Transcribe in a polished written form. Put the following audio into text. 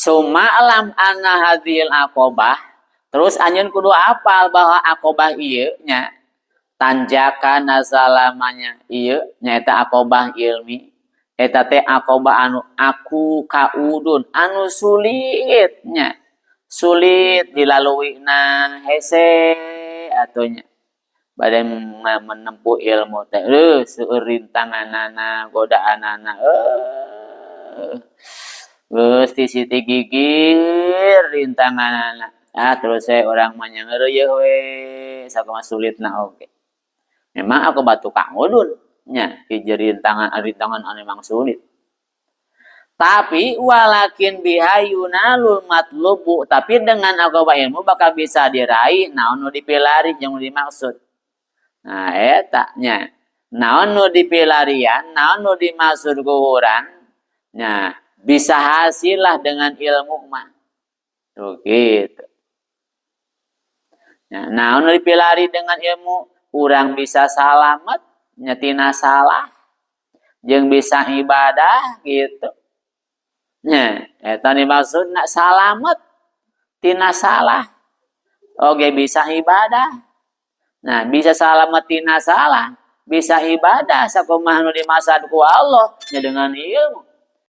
Sumalam anna hadhil aqobah. Terus anjeun kudu apal bahwa aqobah ieu nya tanjakan nazalamanya ieu nyaeta aqobah ilmi. Eta teh aqobah anu aku kaudun anu sulitnya. Sulit dilaluina hese atunya. Bade menempuh ilmu teh seueur rintanganana godaanana geus ti siti gigir rintanganana terus saya orang manyangeureuh we sakumaha sulitna oge memang aku batu kang udun nya hiji rintangan anu memang sulit tapi walakin bihayunalul matlubu tapi dengan aqobah ilmu bakal bisa diraih naon nu dipilari jeung dimaksud. Nah, eta nya. Naon nu dipilarian, naon nu dimaksud ku urang, nya bisa hasil lah dengan ilmu mah. Tuh gitu. Nah, naon nu dipilari dengan ilmu, urang bisa salamet, nya tina salah, jeung bisa ibadah gitu. Nya, eta dimaksudna salamet tina salah. Oge bisa ibadah. Nah, bisa salamet tina salah, bisa ibadah sakumaha nu dimaksud ku Allah nya dengan ilmu.